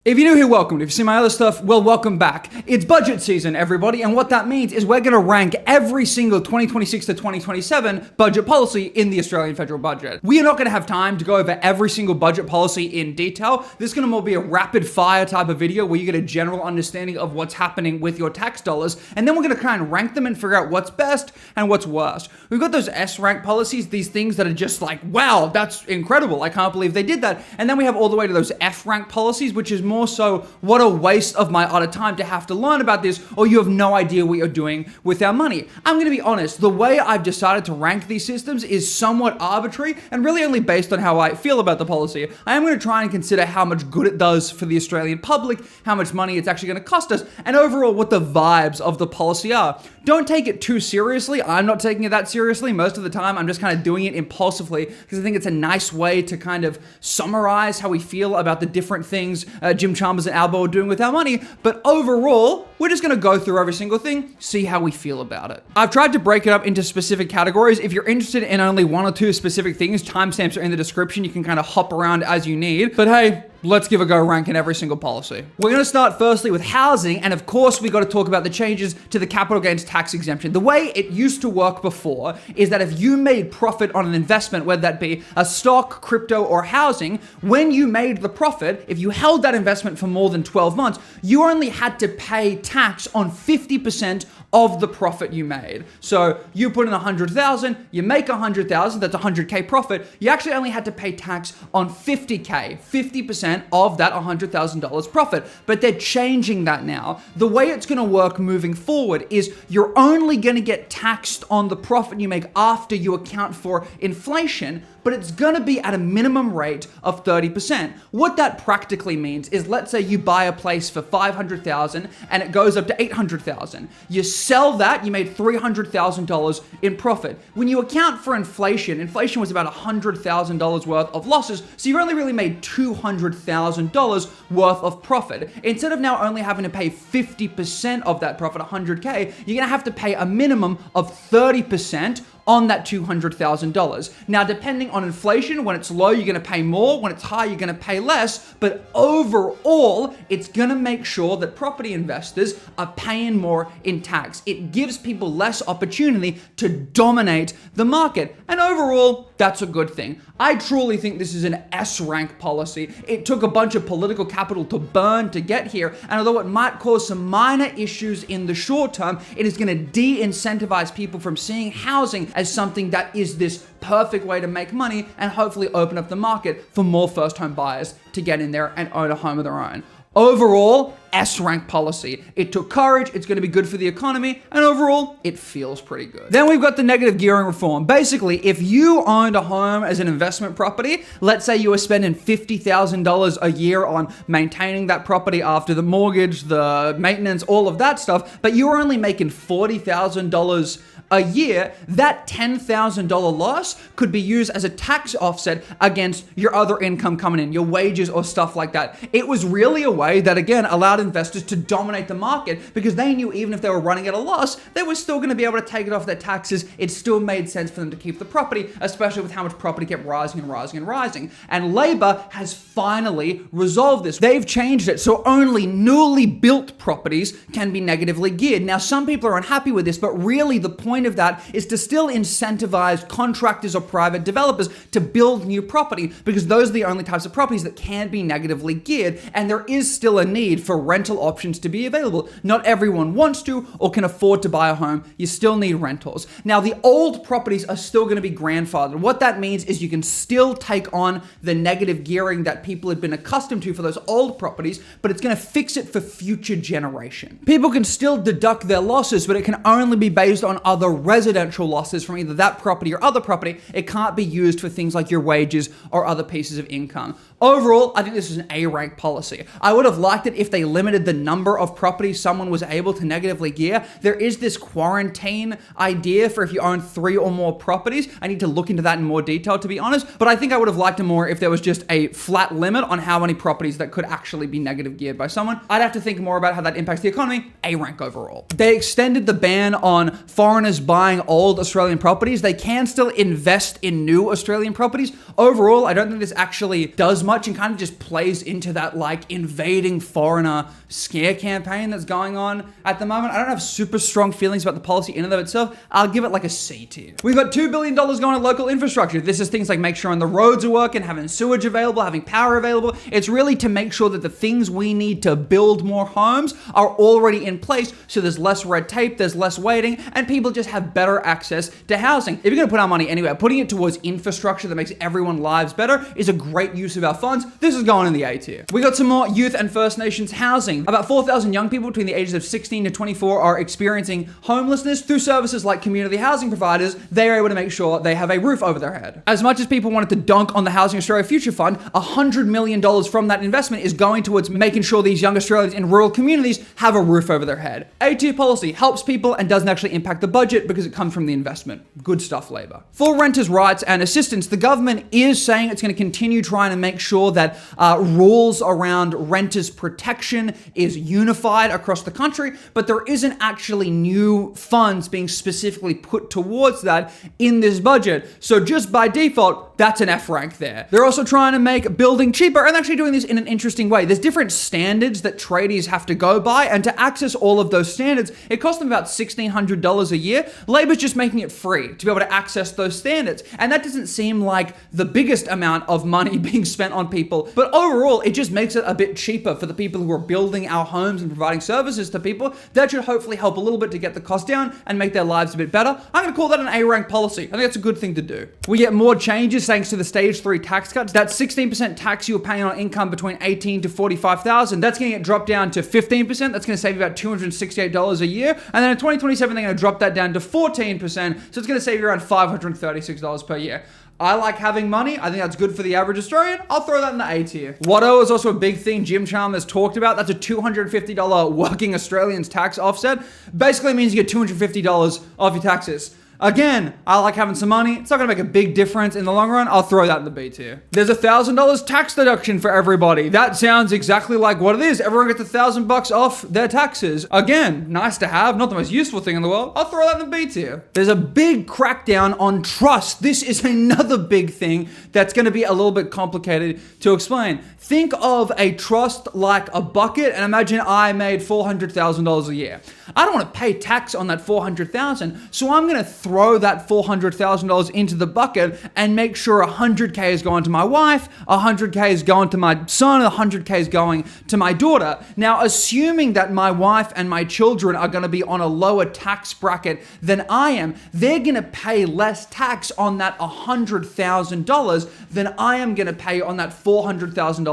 If you're new here, welcome. If you've seen my other stuff, well, welcome back. It's budget season, everybody, and what that means is we're going to rank every single 2026 to 2027 budget policy in the Australian federal budget. We are not going to have time to go over every single budget policy in detail. This is going to more be a rapid fire type of video where you get a general understanding of what's happening with your tax dollars, and then we're going to kind of rank them and figure out what's best and what's worst. We've got those S-rank policies, these things that are just like, wow, that's incredible. I can't believe they did that. And then we have all the way to those F-rank policies, which is more so, what a waste of my utter time to have to learn about this, or you have no idea what you're doing with our money. I'm going to be honest, the way I've decided to rank these systems is somewhat arbitrary and really only based on how I feel about the policy. I am going to try and consider how much good it does for the Australian public, how much money it's actually going to cost us, and overall what the vibes of the policy are. Don't take it too seriously. I'm not taking it that seriously. Most of the time, I'm just kind of doing it impulsively because I think it's a nice way to kind of summarize how we feel about the different things Jim Chalmers and Albo are doing with our money. But overall, we're just going to go through every single thing, see how we feel about it. I've tried to break it up into specific categories. If you're interested in only one or two specific things, timestamps are in the description. You can kind of hop around as you need. But hey, let's give a go ranking every single policy. We're going to start firstly with housing, and of course we got to talk about the changes to the capital gains tax exemption. The way it used to work before is that if you made profit on an investment, whether that be a stock, crypto, or housing, when you made the profit, if you held that investment for more than 12 months, you only had to pay tax on 50% of the profit you made. So you put in 100,000, you make 100,000, that's 100K profit. You actually only had to pay tax on 50K, 50% of that $100,000 profit. But they're changing that now. The way it's gonna work moving forward is you're only gonna get taxed on the profit you make after you account for inflation, but it's gonna be at a minimum rate of 30%. What that practically means is, let's say you buy a place for 500,000 and it goes up to 800,000. You sell that, you made $300,000 in profit. When you account for inflation, inflation was about $100,000 worth of losses, so you've only really made $200,000 worth of profit. Instead of now only having to pay 50% of that profit, 100K, you're gonna have to pay a minimum of 30% on that $200,000. Now, depending on inflation, when it's low, you're gonna pay more. When it's high, you're gonna pay less. But overall, it's gonna make sure that property investors are paying more in tax. It gives people less opportunity to dominate the market. And overall, that's a good thing. I truly think this is an S-rank policy. It took a bunch of political capital to burn to get here. And although it might cause some minor issues in the short term, it is gonna de-incentivize people from seeing housing as something that is this perfect way to make money and hopefully open up the market for more first-home buyers to get in there and own a home of their own. Overall, S-rank policy. It took courage, it's gonna be good for the economy, and overall, it feels pretty good. Then we've got the negative gearing reform. Basically, if you owned a home as an investment property, let's say you were spending $50,000 a year on maintaining that property after the mortgage, the maintenance, all of that stuff, but you were only making $40,000 a year, that $10,000 loss could be used as a tax offset against your other income coming in, your wages or stuff like that. It was really a way that, again, allowed investors to dominate the market because they knew even if they were running at a loss, they were still going to be able to take it off their taxes. It still made sense for them to keep the property, especially with how much property kept rising and rising and rising. And Labor has finally resolved this. They've changed it so only newly built properties can be negatively geared. Now, some people are unhappy with this, but really the point of that is to still incentivize contractors or private developers to build new property because those are the only types of properties that can be negatively geared, and there is still a need for rental options to be available. Not everyone wants to or can afford to buy a home. You still need rentals. Now, the old properties are still going to be grandfathered. What that means is you can still take on the negative gearing that people had been accustomed to for those old properties, but it's going to fix it for future generation. People can still deduct their losses, but it can only be based on other residential losses from either that property or other property. It can't be used for things like your wages or other pieces of income. Overall, I think this is an A-rank policy. I would have liked it if they limited the number of properties someone was able to negatively gear. There is this quarantine idea for if you own 3 or more properties. I need to look into that in more detail, to be honest, but I think I would have liked it more if there was just a flat limit on how many properties that could actually be negative geared by someone. I'd have to think more about how that impacts the economy. A rank overall. They extended the ban on foreigners buying old Australian properties. They can still invest in new Australian properties. Overall, I don't think this actually does much and kind of just plays into that like invading foreigner scare campaign that's going on at the moment. I don't have super strong feelings about the policy in and of itself. I'll give it like a C tier. We've got $2 billion going to local infrastructure. This is things like make sure the roads are working, having sewage available, having power available. It's really to make sure that the things we need to build more homes are already in place, so there's less red tape, there's less waiting, and people just have better access to housing. If you're going to put our money anywhere, putting it towards infrastructure that makes everyone's lives better is a great use of our funds. This is going in the A tier. We got some more youth and First Nations housing. About 4,000 young people between the ages of 16 to 24 are experiencing homelessness. Through services like community housing providers, they are able to make sure they have a roof over their head. As much as people wanted to dunk on the Housing Australia Future Fund, $100 million from that investment is going towards making sure these young Australians in rural communities have a roof over their head. A-tier policy helps people and doesn't actually impact the budget because it comes from the investment. Good stuff, Labor. For renters' rights and assistance, the government is saying it's going to continue trying to make sure that rules around renters' protection is unified across the country, but there isn't actually new funds being specifically put towards that in this budget. So just by default, that's an F rank there. They're also trying to make building cheaper and actually doing this in an interesting way. There's different standards that tradies have to go by, and to access all of those standards, it costs them about $1,600 a year. Labor's just making it free to be able to access those standards. And that doesn't seem like the biggest amount of money being spent on people, but overall, it just makes it a bit cheaper for the people who are building our homes and providing services to people. That should hopefully help a little bit to get the cost down and make their lives a bit better. I'm going to call that an A-rank policy. I think that's a good thing to do. We get more changes thanks to the stage 3 tax cuts. That 16% tax you were paying on income between 18 to 45,000, that's going to get dropped down to 15%. That's going to save you about $268 a year. And then in 2027, they're going to drop that down to 14%. So it's going to save you around $536 per year. I like having money. I think that's good for the average Australian. I'll throw that in the A tier. Watto is also a big thing Jim Chalmers talked about. That's a $250 working Australians tax offset. Basically means you get $250 off your taxes. Again, I like having some money. It's not gonna make a big difference in the long run. I'll throw that in the B tier. There's $1,000 tax deduction for everybody. That sounds exactly like what it is. Everyone gets $1,000 off their taxes. Again, nice to have, not the most useful thing in the world. I'll throw that in the B tier. There's a big crackdown on trust. This is another big thing that's gonna be a little bit complicated to explain. Think of a trust like a bucket, and imagine I made $400,000 a year. I don't want to pay tax on that $400,000, so I'm going to throw that $400,000 into the bucket and make sure $100K is going to my wife, $100K is going to my son, $100K is going to my daughter. Now, assuming that my wife and my children are going to be on a lower tax bracket than I am, they're going to pay less tax on that $100,000 than I am going to pay on that $400,000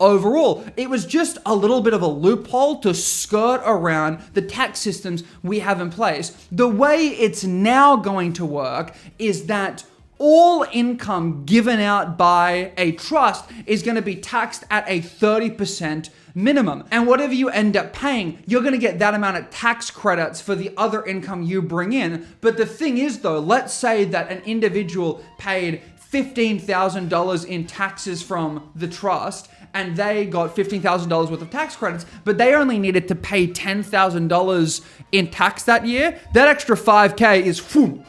overall. It was just a little bit of a loophole to skirt around the tax systems we have in place. The way it's now going to work is that all income given out by a trust is going to be taxed at a 30% minimum. And whatever you end up paying, you're going to get that amount of tax credits for the other income you bring in. But the thing is though, let's say that an individual paid $15,000 in taxes from the trust, and they got $15,000 worth of tax credits, but they only needed to pay $10,000 in tax that year. That extra $5K is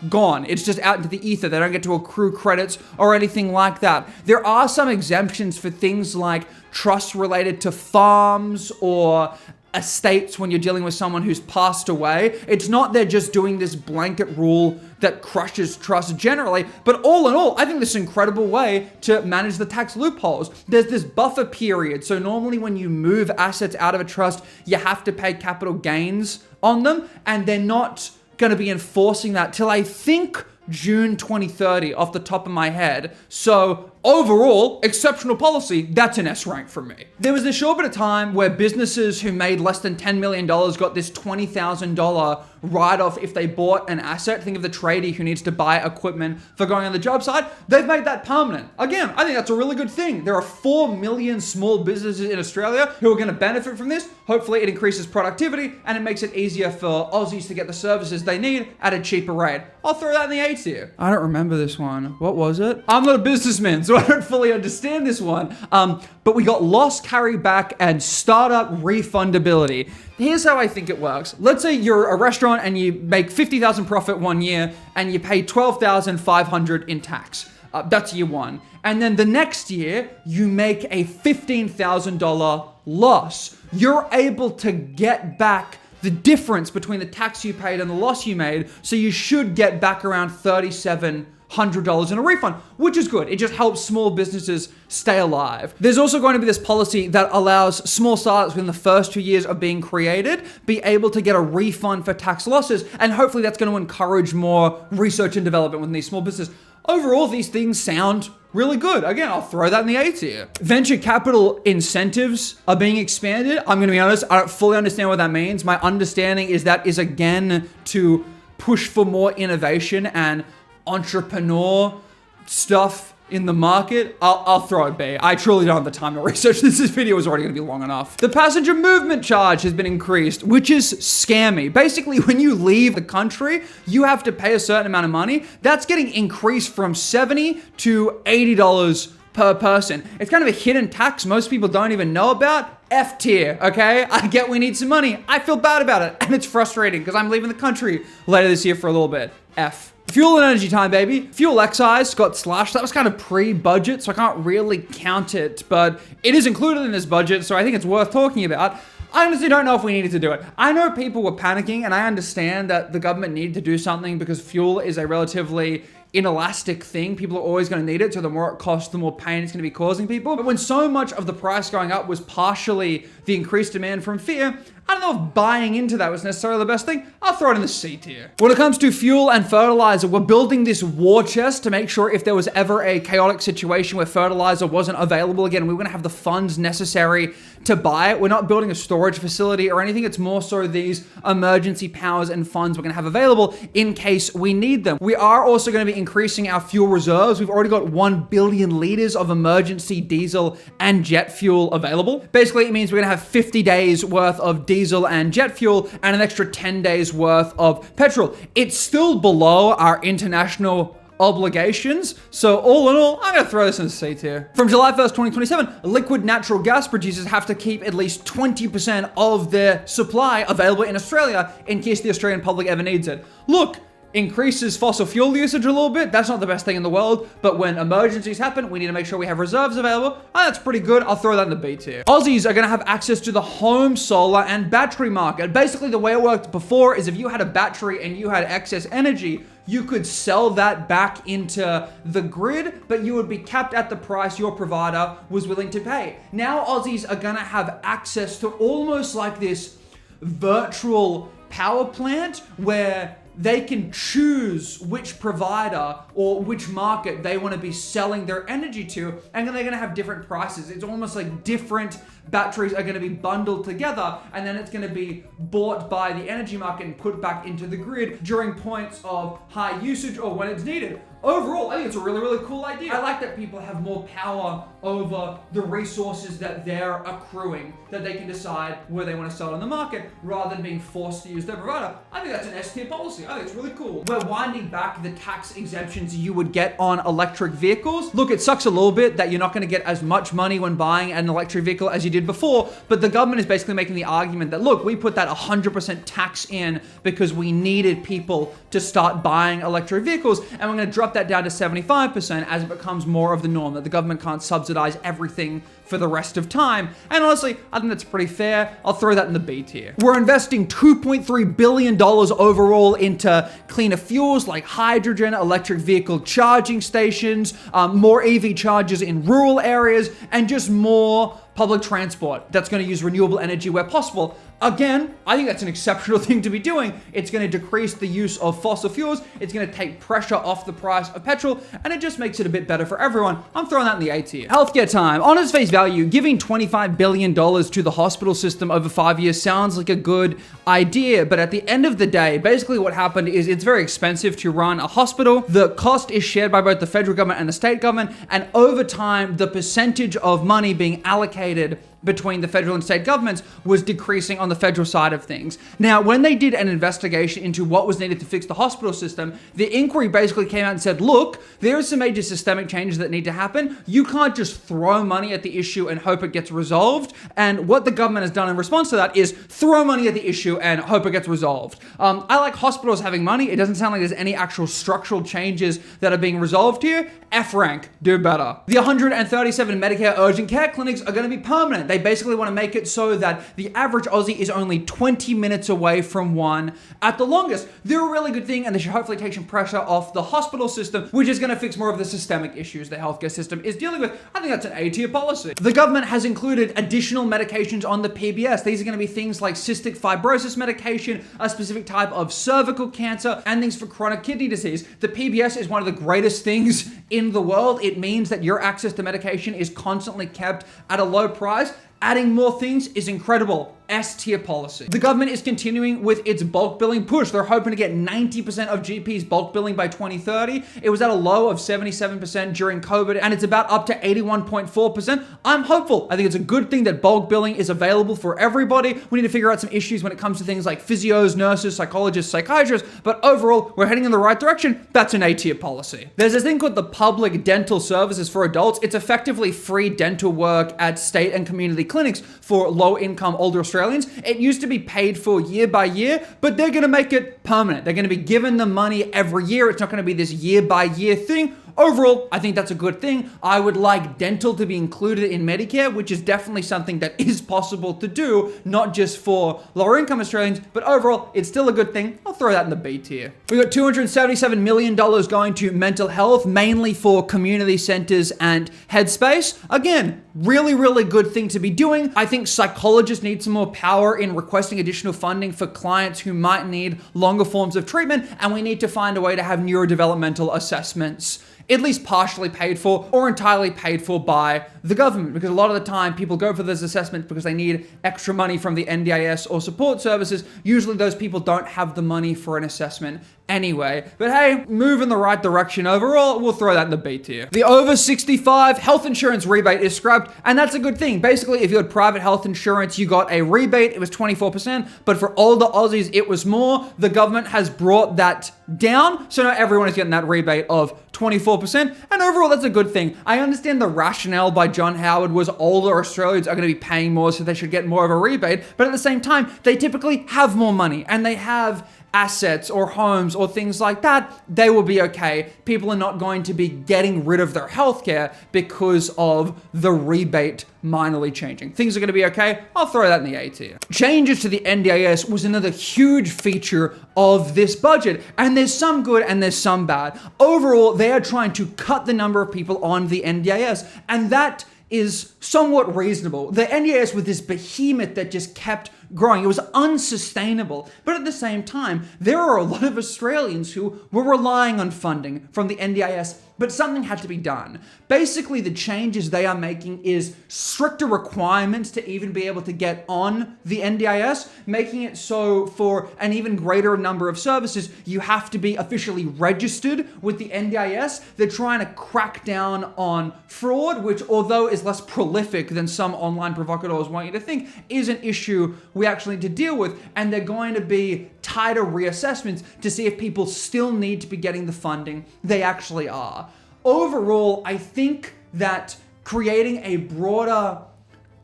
gone. It's just out into the ether. They don't get to accrue credits or anything like that. There are some exemptions for things like trusts related to farms or estates when you're dealing with someone who's passed away. It's not they're just doing this blanket rule that crushes trust generally, but all in all, I think this is an incredible way to manage the tax loopholes. There's this buffer period. So normally when you move assets out of a trust, you have to pay capital gains on them, and they're not going to be enforcing that till I think June 2030 off the top of my head. So overall, exceptional policy. That's an S rank from me. There was this short bit of time where businesses who made less than $10 million got this $20,000 write-off if they bought an asset. Think of the tradie who needs to buy equipment for going on the job site. They've made that permanent. Again, I think that's a really good thing. There are 4 million small businesses in Australia who are going to benefit from this. Hopefully it increases productivity and it makes it easier for Aussies to get the services they need at a cheaper rate. I'll throw that in the A tier. I don't remember this one. What was it? I'm not a businessman, so I don't fully understand this one. But we got loss carryback and startup refundability. Here's how I think it works. Let's say you're a restaurant and you make 50,000 profit one year and you pay 12,500 in tax. That's year one. And then the next year you make a $15,000 loss. You're able to get back the difference between the tax you paid and the loss you made. So you should get back around $3,700 in a refund, which is good. It just helps small businesses stay alive. There's also going to be this policy that allows small startups within the first 2 years of being created be able to get a refund for tax losses. And hopefully that's going to encourage more research and development within these small businesses. Overall, these things sound really good. Again, I'll throw that in the A tier. Venture capital incentives are being expanded. I'm going to be honest, I don't fully understand what that means. My understanding is that is again to push for more innovation and entrepreneur stuff in the market. I'll throw it B. I truly don't have the time to research this. This video is already going to be long enough. The passenger movement charge has been increased, which is scammy. Basically, when you leave the country, you have to pay a certain amount of money. That's getting increased from $70 to $80 per person. It's kind of a hidden tax most people don't even know about. F tier, okay? I get we need some money. I feel bad about it, and it's frustrating because I'm leaving the country later this year for a little bit. F. Fuel and energy time, baby. Fuel excise got slashed. That was kind of pre-budget, so I can't really count it, but it is included in this budget, so I think it's worth talking about. I honestly don't know if we needed to do it. I know people were panicking, and I understand that the government needed to do something because fuel is a relatively inelastic thing. People are always going to need it, so the more it costs, the more pain it's going to be causing people. But when so much of the price going up was partially the increased demand from fear, I don't know if buying into that was necessarily the best thing. I'll throw it in the C tier. When it comes to fuel and fertilizer, we're building this war chest to make sure if there was ever a chaotic situation where fertilizer wasn't available again, we were going to have the funds necessary to buy it. We're not building a storage facility or anything. It's more so these emergency powers and funds we're going to have available in case we need them. We are also going to be increasing our fuel reserves. We've already got 1 billion liters of emergency diesel and jet fuel available. Basically, it means we're going to have 50 days worth of diesel and jet fuel and an extra 10 days worth of petrol. It's still below our international obligations. So all in all, I'm going to throw this in the C tier. From July 1st, 2027, liquid natural gas producers have to keep at least 20% of their supply available in Australia in case the Australian public ever needs it. Look, increases fossil fuel usage a little bit. That's not the best thing in the world, but when emergencies happen, we need to make sure we have reserves available. That's pretty good. I'll throw that in the B tier. Aussies are going to have access to the home solar and battery market. Basically, the way it worked before is if you had a battery and you had excess energy, you could sell that back into the grid, but you would be capped at the price your provider was willing to pay. Now Aussies are going to have access to almost like this virtual power plant where they can choose which provider or which market they want to be selling their energy to, and then they're going to have different prices. It's almost like different batteries are going to be bundled together, and then it's going to be bought by the energy market and put back into the grid during points of high usage or when it's needed. Overall, I think it's a really, really cool idea. I like that people have more power over the resources that they're accruing, that they can decide where they want to sell it on the market rather than being forced to use their provider. I think that's an S-tier policy. I think it's really cool. We're winding back the tax exemptions you would get on electric vehicles. Look, it sucks a little bit that you're not going to get as much money when buying an electric vehicle as you did before, but the government is basically making the argument that, look, we put that 100% tax in because we needed people to start buying electric vehicles, and we're going to drop that down to 75% as it becomes more of the norm, that the government can't subsidize everything for the rest of time. And honestly, I think that's pretty fair. I'll throw that in the B tier. We're investing $2.3 billion overall into cleaner fuels like hydrogen, electric vehicle charging stations, more EV chargers in rural areas, and just more public transport that's going to use renewable energy where possible. Again, I think that's an exceptional thing to be doing. It's going to decrease the use of fossil fuels. It's going to take pressure off the price of petrol, and it just makes it a bit better for everyone. I'm throwing that in the A tier. Healthcare time. On its face value, giving $25 billion to the hospital system over 5 years sounds like a good idea, but at the end of the day, basically what happened is it's very expensive to run a hospital. The cost is shared by both the federal government and the state government, and over time, the percentage of money being allocated between the federal and state governments was decreasing on the federal side of things. Now, when they did an investigation into what was needed to fix the hospital system, the inquiry basically came out and said, look, there are some major systemic changes that need to happen. You can't just throw money at the issue and hope it gets resolved. And what the government has done in response to that is throw money at the issue and hope it gets resolved. I like hospitals having money. It doesn't sound like there's any actual structural changes that are being resolved here. F rank, do better. The 137 Medicare urgent care clinics are going to be permanent. They basically want to make it so that the average Aussie is only 20 minutes away from one at the longest. They're a really good thing, and they should hopefully take some pressure off the hospital system, which is going to fix more of the systemic issues the healthcare system is dealing with. I think that's an A tier policy. The government has included additional medications on the PBS. These are going to be things like cystic fibrosis medication, a specific type of cervical cancer, and things for chronic kidney disease. The PBS is one of the greatest things in the world. It means that your access to medication is constantly kept at a low price. Adding more things is incredible. S tier policy. The government is continuing with its bulk billing push. They're hoping to get 90% of GPs bulk billing by 2030. It was at a low of 77% during COVID, and it's about up to 81.4%. I'm hopeful. I think it's a good thing that bulk billing is available for everybody. We need to figure out some issues when it comes to things like physios, nurses, psychologists, psychiatrists, but overall, we're heading in the right direction. That's an A tier policy. There's this thing called the public dental services for adults. It's effectively free dental work at state and community clinics for low-income older Australians. It used to be paid for year by year, but they're going to make it permanent. They're going to be given the money every year. It's not going to be this year by year thing. Overall, I think that's a good thing. I would like dental to be included in Medicare, which is definitely something that is possible to do, not just for lower income Australians, but overall, it's still a good thing. I'll throw that in the B tier. We got $277 million going to mental health, mainly for community centers and Headspace. Again, really, really good thing to be doing. I think psychologists need some more power in requesting additional funding for clients who might need longer forms of treatment, and we need to find a way to have neurodevelopmental assessments at least partially paid for or entirely paid for by the government, because a lot of the time people go for those assessments because they need extra money from the NDIS or support services. Usually those people don't have the money for an assessment anyway. But hey, move in the right direction overall. We'll throw that in the B tier. The over 65 health insurance rebate is scrapped, and that's a good thing. Basically, if you had private health insurance, you got a rebate. It was 24%, but for older Aussies, it was more. The government has brought that down, so now everyone is getting that rebate of 24%, and overall, that's a good thing. I understand the rationale by John Howard was older Australians are going to be paying more, so they should get more of a rebate, but at the same time, they typically have more money, and they have assets or homes or things like that. They will be okay. People are not going to be getting rid of their healthcare because of the rebate minorly changing. Things are going to be okay. I'll throw that in the A tier. Changes to the NDIS was another huge feature of this budget, and there's some good and there's some bad. Overall, they are trying to cut the number of people on the NDIS, and that is somewhat reasonable. The NDIS was this behemoth that just kept growing. It was unsustainable. But at the same time, there are a lot of Australians who were relying on funding from the NDIS, but something had to be done. Basically, the changes they are making is stricter requirements to even be able to get on the NDIS, making it so for an even greater number of services, you have to be officially registered with the NDIS. They're trying to crack down on fraud, which, although is less prolific than some online provocateurs want you to think, is an issue we actually need to deal with. And they're going to be tighter reassessments to see if people still need to be getting the funding they actually are. Overall, I think that creating a broader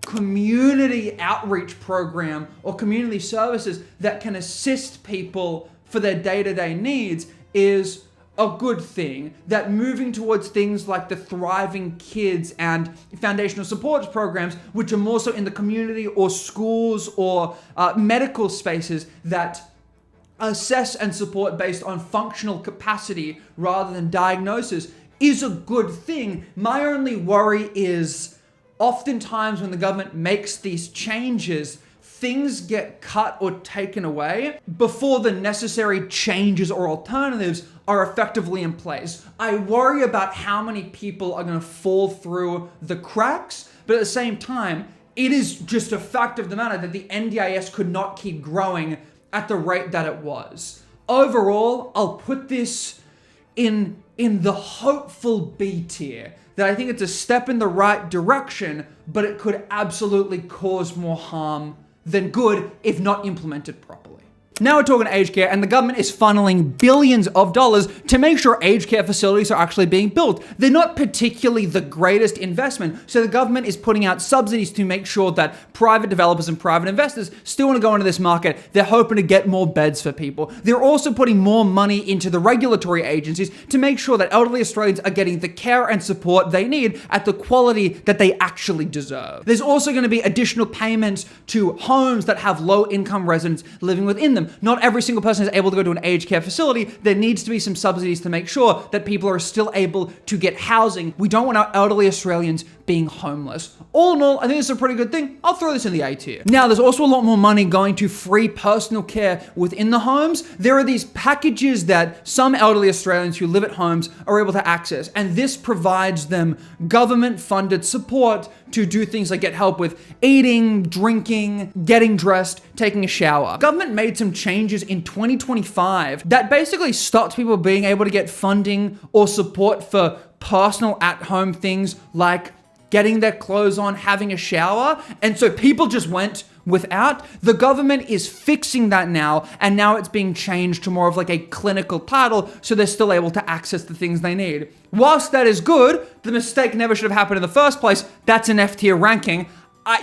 community outreach program or community services that can assist people for their day-to-day needs is a good thing, that moving towards things like the Thriving Kids and foundational supports programs, which are more so in the community or schools or medical spaces that assess and support based on functional capacity rather than diagnosis, is a good thing. My only worry is oftentimes when the government makes these changes, things get cut or taken away before the necessary changes or alternatives are effectively in place. I worry about how many people are going to fall through the cracks, but at the same time, it is just a fact of the matter that the NDIS could not keep growing at the rate that it was. Overall, I'll put this in the hopeful B tier, that I think it's a step in the right direction, but it could absolutely cause more harm than good if not implemented properly. Now we're talking aged care, and the government is funneling billions of dollars to make sure aged care facilities are actually being built. They're not particularly the greatest investment, so the government is putting out subsidies to make sure that private developers and private investors still want to go into this market. They're hoping to get more beds for people. They're also putting more money into the regulatory agencies to make sure that elderly Australians are getting the care and support they need at the quality that they actually deserve. There's also going to be additional payments to homes that have low-income residents living within them. Not every single person is able to go to an aged care facility. There needs to be some subsidies to make sure that people are still able to get housing. We don't want our elderly Australians being homeless. All in all, I think this is a pretty good thing. I'll throw this in the A tier. Now, there's also a lot more money going to free personal care within the homes. There are these packages that some elderly Australians who live at homes are able to access, and this provides them government-funded support to do things like get help with eating, drinking, getting dressed, taking a shower. Government made some changes in 2025 that basically stopped people being able to get funding or support for personal at-home things like getting their clothes on, having a shower, and so people just went without. The government is fixing that now, and now it's being changed to more of like a clinical title, so they're still able to access the things they need. Whilst that is good, the mistake never should have happened in the first place. That's an F tier ranking.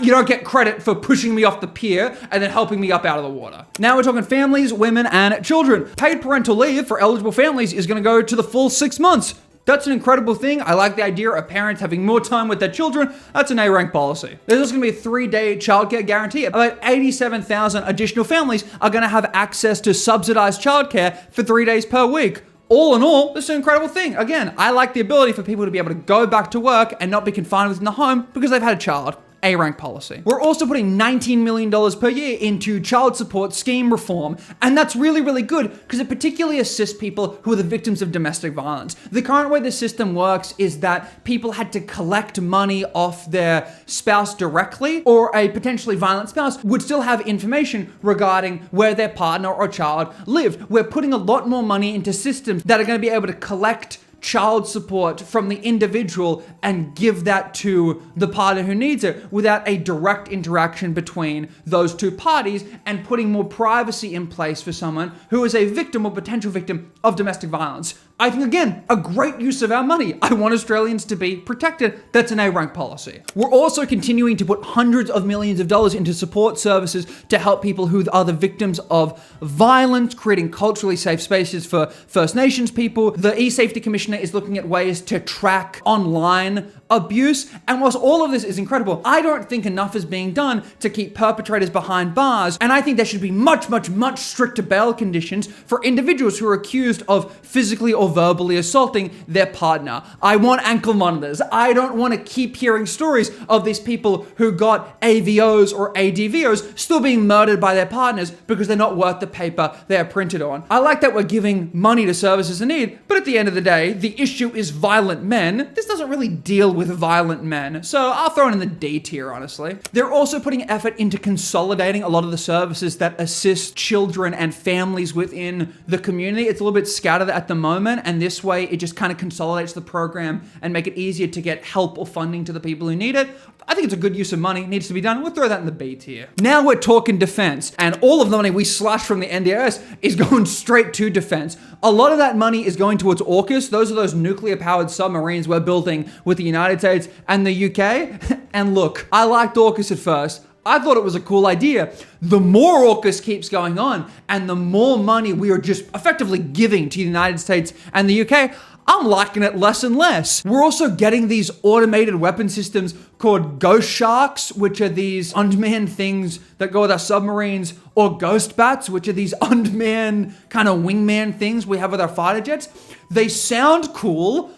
You don't get credit for pushing me off the pier and then helping me up out of the water. Now we're talking families, women, and children. Paid parental leave for eligible families is going to go to the full 6 months. That's an incredible thing. I like the idea of parents having more time with their children. That's an A-rank policy. There's also going to be a 3-day childcare guarantee. About 87,000 additional families are going to have access to subsidized childcare for 3 days per week. All in all, this is an incredible thing. Again, I like the ability for people to be able to go back to work and not be confined within the home because they've had a child. A-rank policy. We're also putting $19 million per year into child support scheme reform, and that's really, really good because it particularly assists people who are the victims of domestic violence. The current way the system works is that people had to collect money off their spouse directly, or a potentially violent spouse would still have information regarding where their partner or child lived. We're putting a lot more money into systems that are going to be able to collect child support from the individual and give that to the partner who needs it without a direct interaction between those two parties, and putting more privacy in place for someone who is a victim or potential victim of domestic violence. I think, again, a great use of our money. I want Australians to be protected. That's an A-rank policy. We're also continuing to put hundreds of millions of dollars into support services to help people who are the victims of violence, creating culturally safe spaces for First Nations people. The E-Safety Commissioner is looking at ways to track online abuse. And whilst all of this is incredible, I don't think enough is being done to keep perpetrators behind bars. And I think there should be much, much, much stricter bail conditions for individuals who are accused of physically or verbally assaulting their partner. I want ankle monitors. I don't want to keep hearing stories of these people who got AVOs or ADVOs still being murdered by their partners because they're not worth the paper they are printed on. I like that we're giving money to services in need, but at the end of the day, the issue is violent men. This doesn't really deal with violent men, so I'll throw it in the D tier, honestly. They're also putting effort into consolidating a lot of the services that assist children and families within the community. It's a little bit scattered at the moment, and this way it just kind of consolidates the program and make it easier to get help or funding to the people who need it. I think it's a good use of money, needs to be done. We'll throw that in the B tier. Now we're talking defense, and all of the money we slash from the NDIS is going straight to defense. A lot of that money is going towards AUKUS. Those are those nuclear-powered submarines we're building with the United States and the UK. And look, I liked AUKUS at first. I thought it was a cool idea. The more AUKUS keeps going on and the more money we are just effectively giving to the United States and the UK, I'm liking it less and less. We're also getting these automated weapon systems called Ghost Sharks, which are these unmanned things that go with our submarines, or Ghost Bats, which are these unmanned kind of wingman things we have with our fighter jets. They sound cool.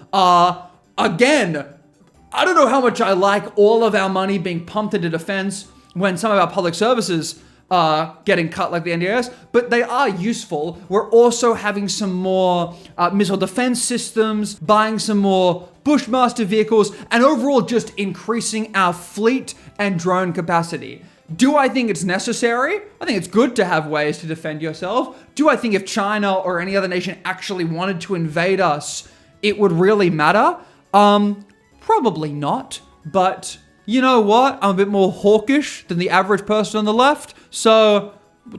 Again, I don't know how much I like all of our money being pumped into defense when some of our public services are getting cut like the NDIS, but they are useful. We're also having some more missile defense systems, buying some more Bushmaster vehicles, and overall just increasing our fleet and drone capacity. Do I think it's necessary? I think it's good to have ways to defend yourself. Do I think if China or any other nation actually wanted to invade us, it would really matter? Probably not, but you know what? I'm a bit more hawkish than the average person on the left, so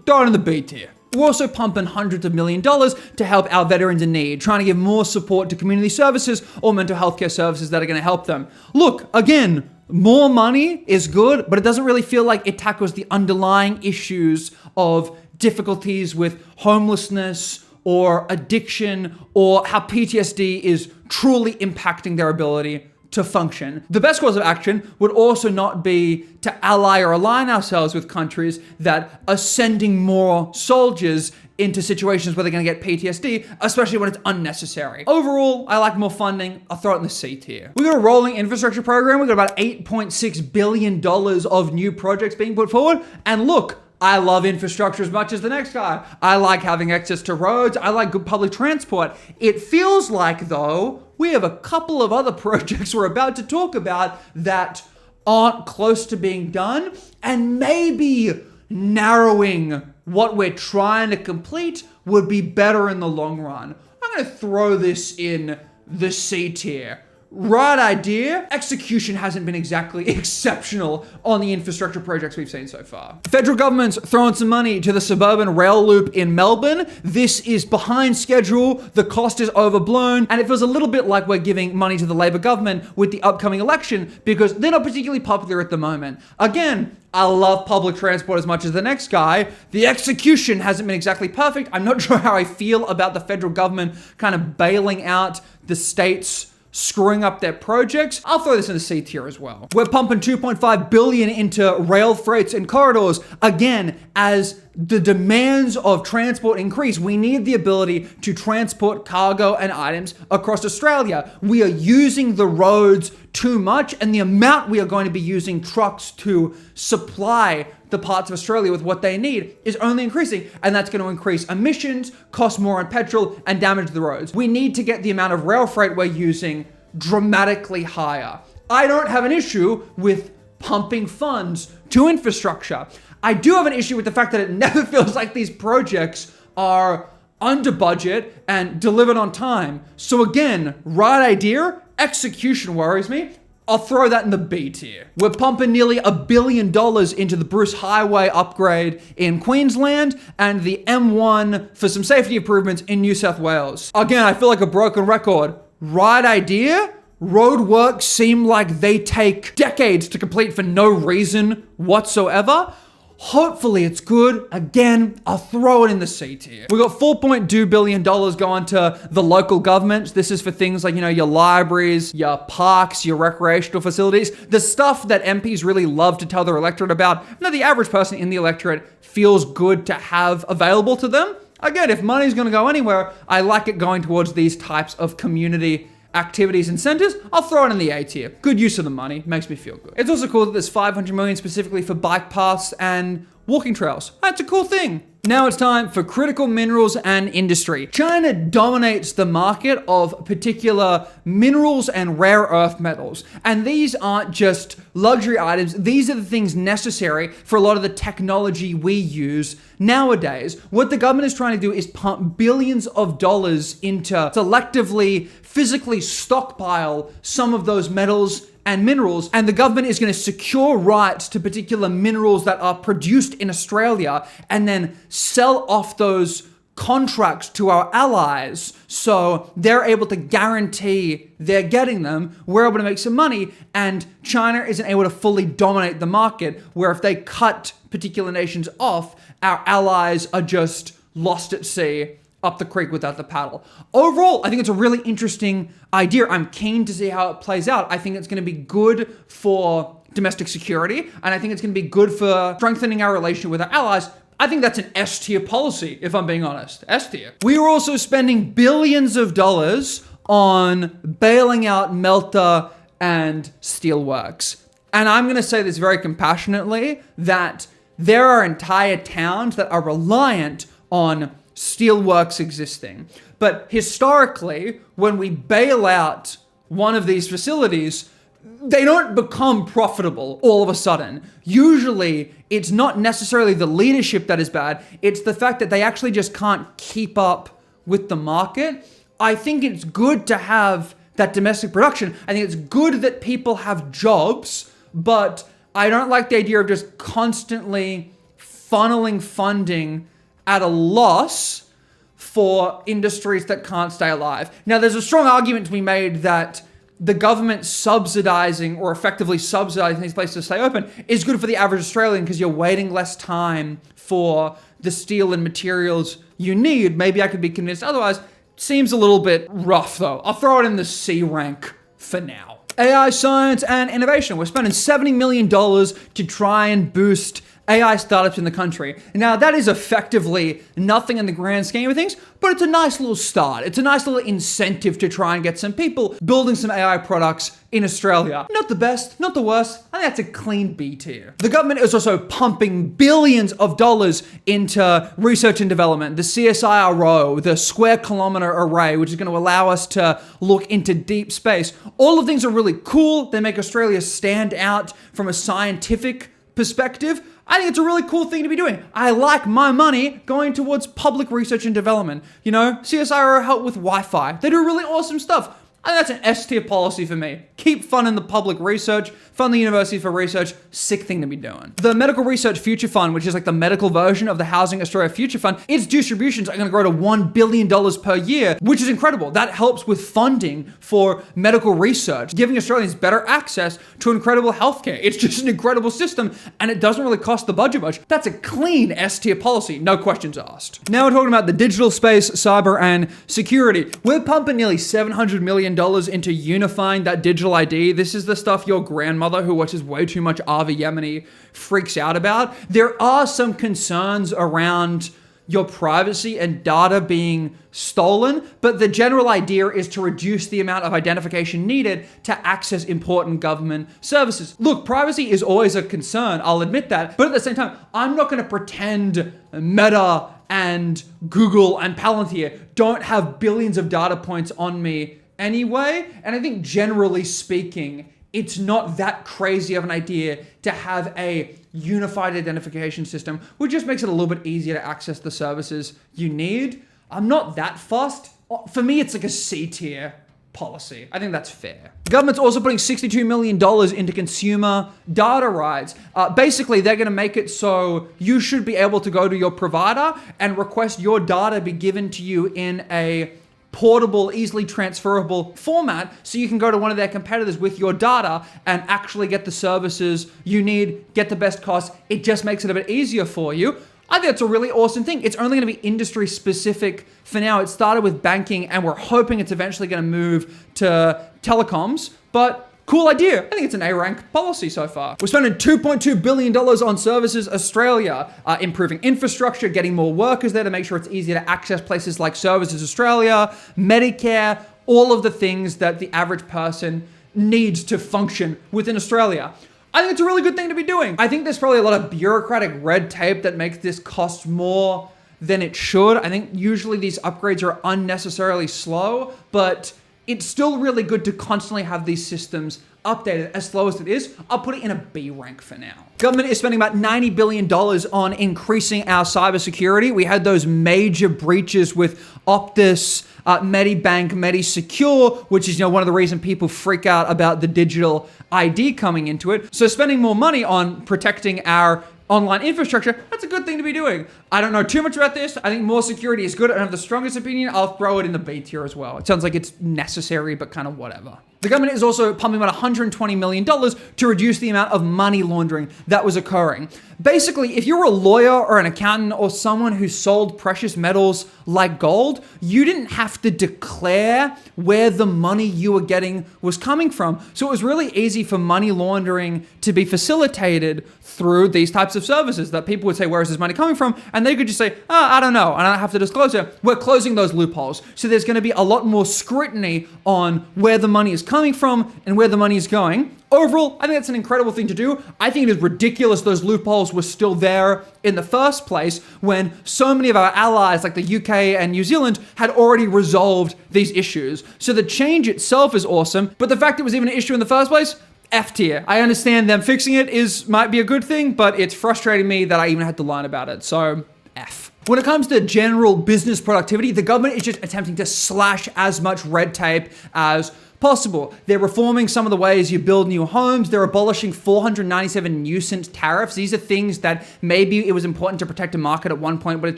throw it in the B tier. We're also pumping hundreds of $millions to help our veterans in need, trying to give more support to community services or mental health care services that are going to help them. Look, again, more money is good, but it doesn't really feel like it tackles the underlying issues of difficulties with homelessness or addiction or how PTSD is truly impacting their ability to function. The best course of action would also not be to ally or align ourselves with countries that are sending more soldiers into situations where they're going to get PTSD, especially when it's unnecessary. Overall, I like more funding. I'll throw it in the C tier. We got a rolling infrastructure program. We got about $8.6 billion of new projects being put forward. And look, I love infrastructure as much as the next guy. I like having access to roads. I like good public transport. It feels like, though, we have a couple of other projects we're about to talk about that aren't close to being done, and maybe narrowing what we're trying to complete would be better in the long run. I'm going to throw this in the C tier. Right idea. Execution hasn't been exactly exceptional on the infrastructure projects we've seen so far. The federal government's throwing some money to the suburban rail loop in Melbourne. This is behind schedule. The cost is overblown. And it feels a little bit like we're giving money to the Labor government with the upcoming election because they're not particularly popular at the moment. Again, I love public transport as much as the next guy. The execution hasn't been exactly perfect. I'm not sure how I feel about the federal government kind of bailing out the states screwing up their projects. I'll throw this in the C tier as well. We're pumping $2.5 billion into rail freights and corridors. Again, as the demands of transport increase, we need the ability to transport cargo and items across Australia. We are using the roads too much, and the amount we are going to be using trucks to supply the parts of Australia with what they need is only increasing, and that's going to increase emissions, cost more on petrol, and damage the roads. We need to get the amount of rail freight we're using dramatically higher. I don't have an issue with pumping funds to infrastructure. I do have an issue with the fact that it never feels like these projects are under budget and delivered on time. So again, right idea, execution worries me. I'll throw that in the B tier. We're pumping nearly $1 billion into the Bruce Highway upgrade in Queensland and the M1 for some safety improvements in New South Wales. Again, I feel like a broken record. Right idea? Roadworks seem like they take decades to complete for no reason whatsoever. Hopefully it's good. Again, I'll throw it in the C tier. We got $4.2 billion going to the local governments. This is for things like, your libraries, your parks, your recreational facilities, the stuff that MPs really love to tell their electorate about. Now, the average person in the electorate feels good to have available to them. Again, if money's going to go anywhere, I like it going towards these types of community activities and centers. I'll throw it in the A tier. Good use of the money. Makes me feel good. It's also cool that there's $500 million specifically for bike paths and walking trails. That's a cool thing. Now it's time for critical minerals and industry. China dominates the market of particular minerals and rare earth metals. And these aren't just luxury items. These are the things necessary for a lot of the technology we use nowadays. What the government is trying to do is pump billions of dollars into selectively, physically stockpile some of those metals and minerals, and the government is going to secure rights to particular minerals that are produced in Australia and then sell off those contracts to our allies, so they're able to guarantee they're getting them, we're able to make some money, and China isn't able to fully dominate the market, where if they cut particular nations off, our allies are just lost at sea, up the creek without the paddle. Overall, I think it's a really interesting idea. I'm keen to see how it plays out. I think it's going to be good for domestic security, and I think it's going to be good for strengthening our relationship with our allies. I think that's an S-tier policy, if I'm being honest. S-tier. We are also spending billions of dollars on bailing out Melter and Steelworks. And I'm going to say this very compassionately, that there are entire towns that are reliant on steelworks existing. But historically, when we bail out one of these facilities, they don't become profitable all of a sudden. Usually, it's not necessarily the leadership that is bad, it's the fact that they actually just can't keep up with the market. I think it's good to have that domestic production. I think it's good that people have jobs, but I don't like the idea of just constantly funneling funding at a loss for industries that can't stay alive. Now, there's a strong argument to be made that the government subsidizing or effectively subsidizing these places to stay open is good for the average Australian because you're waiting less time for the steel and materials you need. Maybe I could be convinced otherwise. Seems a little bit rough though. I'll throw it in the C rank for now. AI science and innovation. We're spending $70 million to try and boost AI startups in the country. Now, that is effectively nothing in the grand scheme of things, but it's a nice little start. It's a nice little incentive to try and get some people building some AI products in Australia. Not the best, not the worst. I think that's a clean B tier. The government is also pumping billions of dollars into research and development. The CSIRO, the Square Kilometre Array, which is going to allow us to look into deep space. All of things are really cool. They make Australia stand out from a scientific perspective. I think it's a really cool thing to be doing. I like my money going towards public research and development. You know, CSIRO help with Wi-Fi. They do really awesome stuff. I think that's an S-tier policy for me. Keep funding the public research, fund the university for research, sick thing to be doing. The Medical Research Future Fund, which is like the medical version of the Housing Australia Future Fund, its distributions are gonna grow to $1 billion per year, which is incredible. That helps with funding for medical research, giving Australians better access to incredible healthcare. It's just an incredible system, and it doesn't really cost the budget much. That's a clean S-tier policy, no questions asked. Now we're talking about the digital space, cyber, and security. We're pumping nearly $700 million into unifying that digital ID. This is the stuff your grandmother who watches way too much Avi Yemeni freaks out about. There are some concerns around your privacy and data being stolen, but the general idea is to reduce the amount of identification needed to access important government services. Look, privacy is always a concern, I'll admit that, but at the same time, I'm not going to pretend Meta and Google and Palantir don't have billions of data points on me anyway, and I think generally speaking, it's not that crazy of an idea to have a unified identification system, which just makes it a little bit easier to access the services you need. I'm not that fussed. For me, it's like a C tier policy. I think that's fair. The government's also putting $62 million into consumer data rights. Basically, they're going to make it so you should be able to go to your provider and request your data be given to you in a portable, easily transferable format, so you can go to one of their competitors with your data and actually get the services you need, get the best cost. It just makes it a bit easier for you. I think it's a really awesome thing. It's only going to be industry specific for now. It started with banking and we're hoping it's eventually going to move to telecoms, but cool idea. I think it's an A-rank policy so far. We're spending $2.2 billion on Services Australia, improving infrastructure, getting more workers there to make sure it's easier to access places like Services Australia, Medicare, all of the things that the average person needs to function within Australia. I think it's a really good thing to be doing. I think there's probably a lot of bureaucratic red tape that makes this cost more than it should. I think usually these upgrades are unnecessarily slow, but it's still really good to constantly have these systems updated. As slow as it is, I'll put it in a B rank for now. Government is spending about $90 billion on increasing our cybersecurity. We had those major breaches with Optus, Medibank, Medisecure, which is one of the reasons people freak out about the digital ID coming into it. So spending more money on protecting our online infrastructure, that's a good thing to be doing. I don't know too much about this. I think more security is good. I don't have the strongest opinion. I'll throw it in the B tier as well. It sounds like it's necessary, but kind of whatever. The government is also pumping about $120 million to reduce the amount of money laundering that was occurring. Basically, if you were a lawyer or an accountant or someone who sold precious metals like gold, you didn't have to declare where the money you were getting was coming from. So it was really easy for money laundering to be facilitated through these types of services that people would say, where is this money coming from? And they could just say, oh, I don't know. And I don't have to disclose it. We're closing those loopholes. So there's going to be a lot more scrutiny on where the money is coming from and where the money is going. Overall, I think that's an incredible thing to do. I think it is ridiculous those loopholes were still there in the first place when so many of our allies like the UK and New Zealand had already resolved these issues. So the change itself is awesome, but the fact it was even an issue in the first place, F tier. I understand them fixing it might be a good thing, but it's frustrating me that I even had to learn about it. So F. When it comes to general business productivity, the government is just attempting to slash as much red tape as possible. They're reforming some of the ways you build new homes. They're abolishing 497 nuisance tariffs. These are things that maybe it was important to protect a market at one point, but it's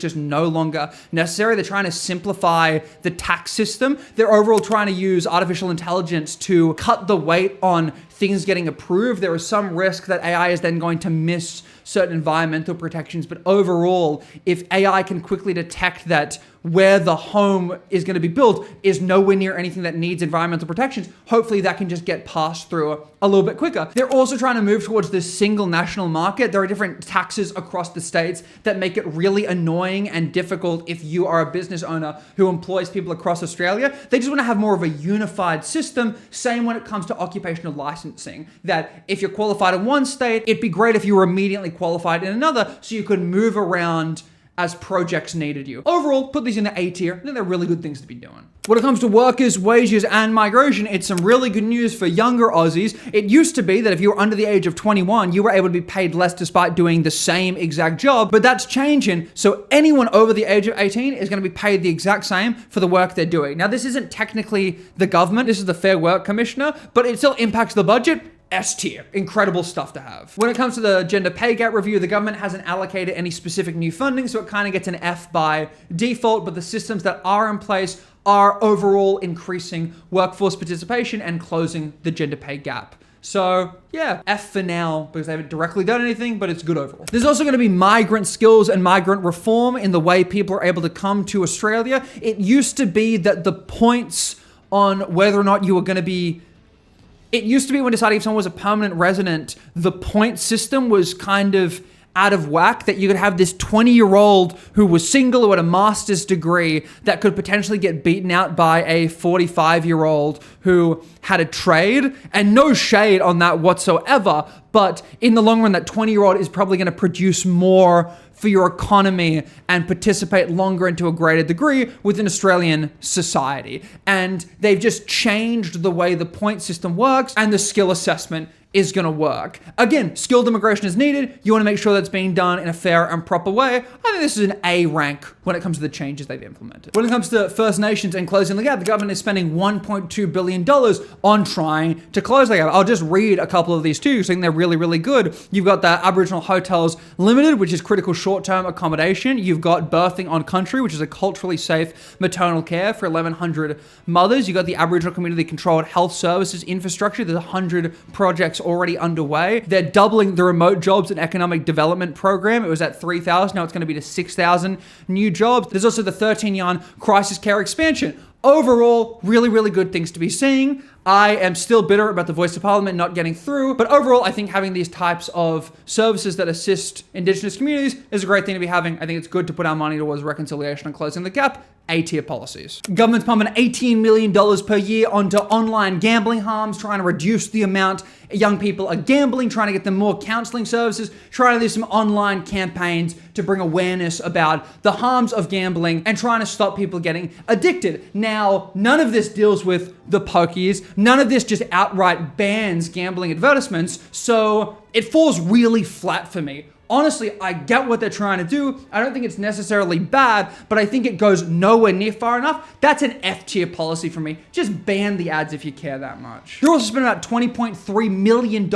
just no longer necessary. They're trying to simplify the tax system. They're overall trying to use artificial intelligence to cut the weight on things getting approved. There is some risk that AI is then going to miss certain environmental protections, but overall, if AI can quickly detect that where the home is going to be built is nowhere near anything that needs environmental protections, hopefully that can just get passed through a little bit quicker. They're also trying to move towards this single national market. There are different taxes across the states that make it really annoying and difficult if you are a business owner who employs people across Australia. They just want to have more of a unified system. Same when it comes to occupational licensing, that if you're qualified in one state, it'd be great if you were immediately qualified in another so you could move around as projects needed you. Overall, put these in the A tier. I think they're really good things to be doing. When it comes to workers, wages, and migration, it's some really good news for younger Aussies. It used to be that if you were under the age of 21, you were able to be paid less despite doing the same exact job, but that's changing. So anyone over the age of 18 is going to be paid the exact same for the work they're doing. Now, this isn't technically the government. This is the Fair Work Commissioner, but it still impacts the budget. S tier. Incredible stuff to have. When it comes to the gender pay gap review, the government hasn't allocated any specific new funding, so it kind of gets an F by default, but the systems that are in place are overall increasing workforce participation and closing the gender pay gap. So yeah, F for now, because they haven't directly done anything, but it's good overall. There's also going to be migrant skills and migrant reform in the way people are able to come to Australia. It used to be that the points on whether or not you were going to be It used to be when deciding if someone was a permanent resident, the point system was kind of out of whack, that you could have this 20-year-old who was single, who had a master's degree, that could potentially get beaten out by a 45-year-old who had a trade, and no shade on that whatsoever. But in the long run, that 20-year-old is probably going to produce more for your economy and participate longer into a greater degree within Australian society. And they've just changed the way the point system works and the skill assessment is going to work. Again, skilled immigration is needed. You want to make sure that's being done in a fair and proper way. I think this is an A rank when it comes to the changes they've implemented. When it comes to First Nations and closing the gap, the government is spending $1.2 billion on trying to close the gap. I'll just read a couple of these too, because I think they're really, really good. You've got the Aboriginal Hotels Limited, which is critical short-term accommodation. You've got Birthing on Country, which is a culturally safe maternal care for 1,100 mothers. You've got the Aboriginal Community-Controlled Health Services infrastructure. There's 100 projects already underway. They're doubling the remote jobs and economic development program. It was at 3,000. Now it's going to be to 6,000 new jobs. There's also the 13-yarn crisis care expansion. Overall, really, really good things to be seeing. I am still bitter about the Voice of Parliament not getting through, but overall, I think having these types of services that assist Indigenous communities is a great thing to be having. I think it's good to put our money towards reconciliation and closing the gap. A-tier policies. Government's pumping $18 million per year onto online gambling harms, trying to reduce the amount young people are gambling, trying to get them more counseling services, trying to do some online campaigns to bring awareness about the harms of gambling and trying to stop people getting addicted. Now, none of this deals with the pokies. None of this just outright bans gambling advertisements. So it falls really flat for me Honestly, I get what they're trying to do. I don't think it's necessarily bad, but I think it goes nowhere near far enough. That's an F tier policy for me. Just ban the ads if you care that much. They're also spending about $20.3 million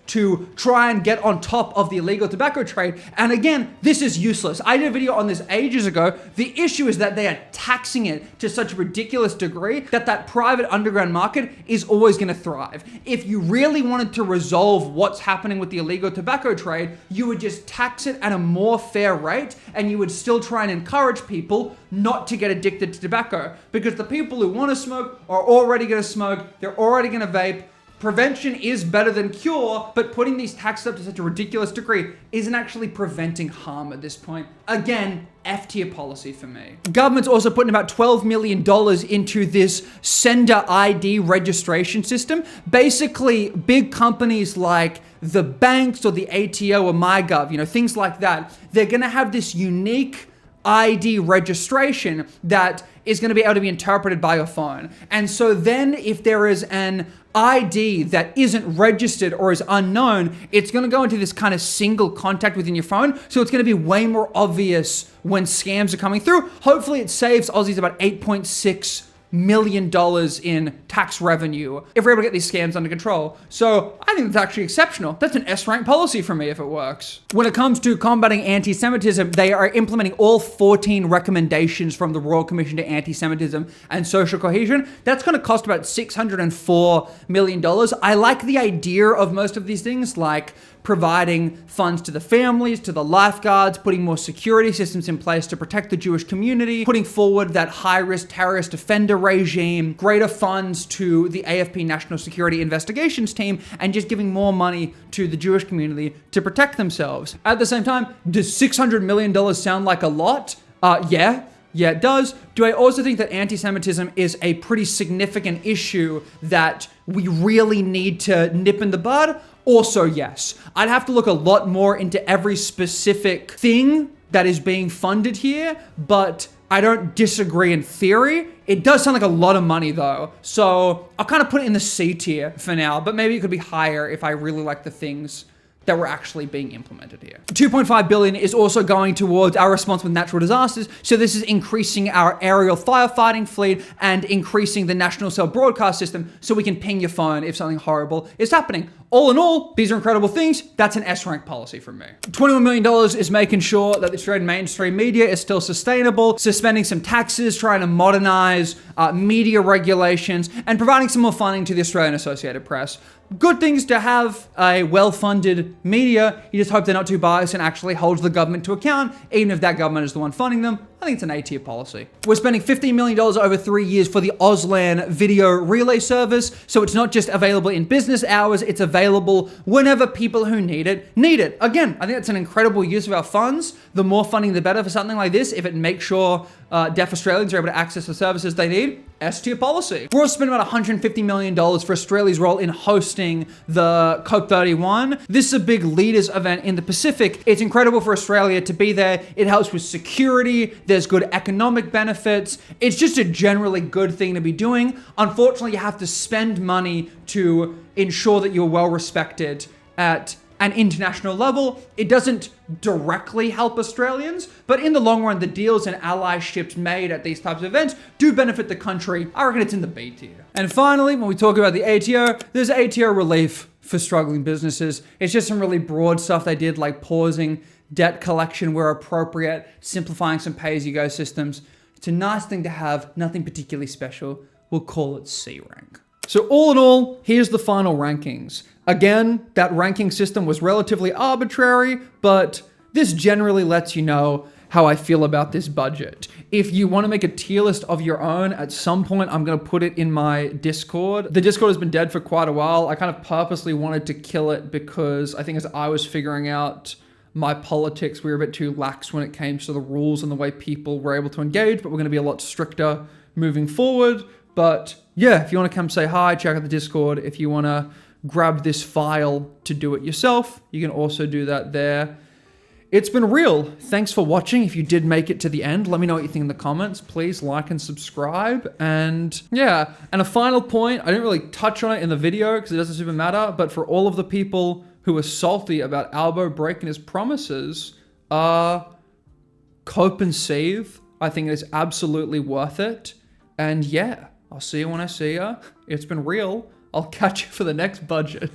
to try and get on top of the illegal tobacco trade. And again, this is useless. I did a video on this ages ago. The issue is that they are taxing it to such a ridiculous degree that private underground market is always going to thrive. If you really wanted to resolve what's happening with the illegal tobacco trade, you would just tax it at a more fair rate, and you would still try and encourage people not to get addicted to tobacco, because the people who want to smoke are already going to smoke. They're already going to vape. Prevention is better than cure, but putting these taxes up to such a ridiculous degree isn't actually preventing harm at this point. Again, F tier policy for me. Government's also putting about $12 million into this sender ID registration system. Basically, big companies like the banks or the ATO or MyGov, things like that, they're gonna have this unique ID registration that is going to be able to be interpreted by your phone. And so then if there is an ID that isn't registered or is unknown, it's going to go into this kind of single contact within your phone. So it's going to be way more obvious when scams are coming through. Hopefully it saves Aussies about $8.6 million in tax revenue if we're able to get these scams under control. So I think that's actually exceptional. That's an S-rank policy for me if it works. When it comes to combating anti-Semitism, they are implementing all 14 recommendations from the Royal Commission to Anti-Semitism and Social Cohesion. That's going to cost about $604 million. I like the idea of most of these things, like providing funds to the families, to the lifeguards, putting more security systems in place to protect the Jewish community, putting forward that high-risk terrorist offender regime, greater funds to the AFP National Security Investigations Team, and just giving more money to the Jewish community to protect themselves. At the same time, does $600 million sound like a lot? Yeah, it does. Do I also think that anti-Semitism is a pretty significant issue that we really need to nip in the bud? Also, yes. I'd have to look a lot more into every specific thing that is being funded here, but I don't disagree in theory. It does sound like a lot of money though. So I'll kind of put it in the C tier for now, but maybe it could be higher if I really like the things that were actually being implemented here. $2.5 billion is also going towards our response with natural disasters. So this is increasing our aerial firefighting fleet and increasing the national cell broadcast system so we can ping your phone if something horrible is happening. All in all, these are incredible things. That's an S-rank policy from me. $21 million is making sure that the Australian mainstream media is still sustainable, suspending some taxes, trying to modernize media regulations, and providing some more funding to the Australian Associated Press. Good things to have a well-funded media. You just hope they're not too biased and actually holds the government to account, even if that government is the one funding them. I think it's an A-tier policy. We're spending $15 million over 3 years for the Auslan video relay service. So it's not just available in business hours, it's available whenever people who need it. Again, I think that's an incredible use of our funds. The more funding, the better for something like this. If it makes sure deaf Australians are able to access the services they need, S-tier policy. We're also spending about $150 million for Australia's role in hosting the COP31. This is a big leaders event in the Pacific. It's incredible for Australia to be there. It helps with security. There's good economic benefits. It's just a generally good thing to be doing. Unfortunately, you have to spend money to ensure that you're well respected at an international level. It doesn't directly help Australians, but in the long run, the deals and allyships made at these types of events do benefit the country. I reckon it's in the B tier. And finally, when we talk about the ATO, there's ATO relief for struggling businesses. It's just some really broad stuff they did, like pausing debt collection where appropriate, simplifying some pay-as-you-go systems. It's a nice thing to have, nothing particularly special. We'll call it C rank. So all in all, here's the final rankings. Again, that ranking system was relatively arbitrary, but this generally lets you know how I feel about this budget. If you want to make a tier list of your own, at some point I'm going to put it in my Discord. The Discord has been dead for quite a while. I kind of purposely wanted to kill it because I think as I was figuring out my politics, we were a bit too lax when it came to the rules and the way people were able to engage, but we're going to be a lot stricter moving forward. But yeah, if you want to come say hi, check out the Discord. If you want to grab this file to do it yourself, you can also do that there. It's been real. Thanks for watching. If you did make it to the end, let me know what you think in the comments. Please like and subscribe. And yeah, and a final point, I didn't really touch on it in the video because it doesn't super matter, but for all of the people who are salty about Albo breaking his promises, cope and save. I think it's absolutely worth it. And yeah, I'll see you when I see you. It's been real. I'll catch you for the next budget.